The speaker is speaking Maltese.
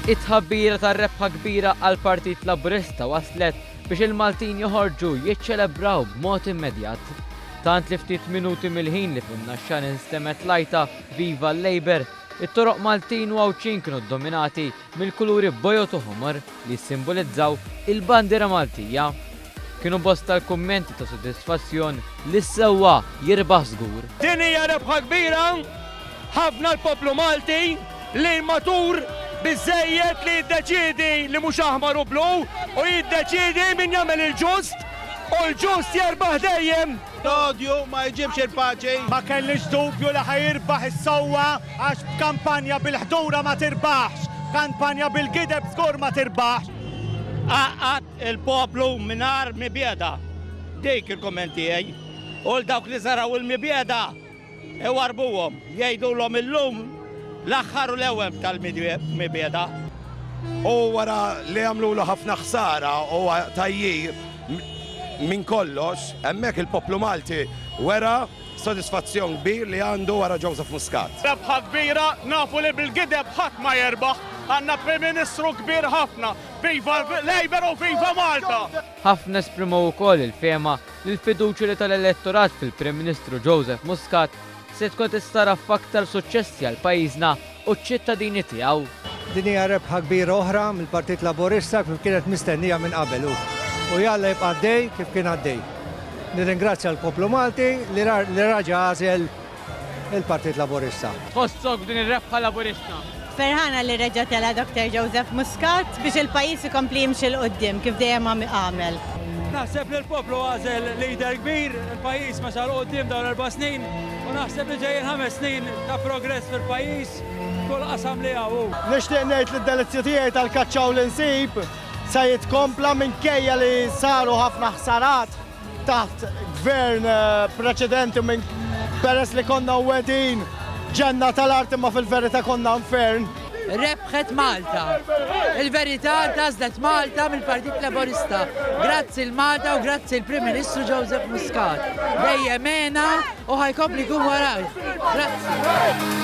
It-tħabbira tar-rebħa kbira għall-Partit Laburista waslet biex il-Maltin joħorġu jiċċelebraw b'mod immedjat. Tant li ftit minuti mill-ħin li fin-naxxan instemet lajta Viva Labour, it-toroq Maltin u Għawċin kienu ddominati mill-kuluri bojot u ħomor li simbolizzaw il-bandira Maltija. Kienu bosta l-kummenti ta' soddisfazzjon li s-sewwa jirbaħ żgur. Din hija rebħa kbira ħafna l-poplu Malti li matur biżejjed li jiddeċiedi li mhux aħmar u blu u jiddeċiedi min jagħmel il-ġust u l-ġust jerbaħ dejjem. L-odju ma jġibx il-paċi. Ma kellix dubju li ħajirbaħ is-sewwa għax kampanja bil-ħdura ma tirbaħx, kampanja bil-gideb żgur ma tirbaħx. Għaqat il-poplu minar mibjeda. Dik il-kommenti għaj. U l-dawk li zaraw il-mibjeda iwarbuhom, jgħidulhom illum l-aħħar u l-ewwel tal-mibjeda. U wara li għamlu ħafna ħsara u tajjir minn kollox, hemmhekk il-poplu Malti wera sodisfazzjon kbir li għandu wara Joseph Muscat. Rebħa kbira nafu li bil-gideb ħadd ma jerbaħ. Għandna Prim Ministru kbir ħafna. Viva Labour u viva Malta! Ħafna esprimu wkoll il-fema li l-fiduċja li tal-elettorat fil-Prim Ministru Joseph Muscat se tkun tistara f'aktar suċċessi għal pajjiżna u ċ-ċittadini tiegħu. Din hija rebħa kbira oħra mill-Partit Laburista kif kienet mistennija minn qabel u jalla jibqa' għaddej kif kien għaddej. Nirringrazzja l-poplu Malti li raġa għażel il-Partit Laburista. Tħossok din ir-rebħa Laburista? Ferħana li reġa' tela Dr. Joseph Muscat biex il-pajjiż ikompli jimxi l-qudiem kif dejjem għamel. Naħseb li l-poplu għażel lider kbir, il-pajjiż ma sar qudiem dawn 4 snin u naħseb li ġejjin 5 snin ta' progress fil-pajjiż kull qasam li hawn. Nixtieq ngħid li d-delizzju tiegħi tal-kaċċaw li nsib se jitkompla minkejja li saru ħafna ħsarat taħt gvern preċedenti minn peress li konna wedin ġenna tal-art imma fil-verità konna nfern. Rebħet Malta. Il-verità tażlet Malta mill-Partit Laburista. Grazzi l-Malta u grazzi l-Prim Ministru Joseph Muscat. Dejjem għena u ħajkompli kum waraj. Grazzi.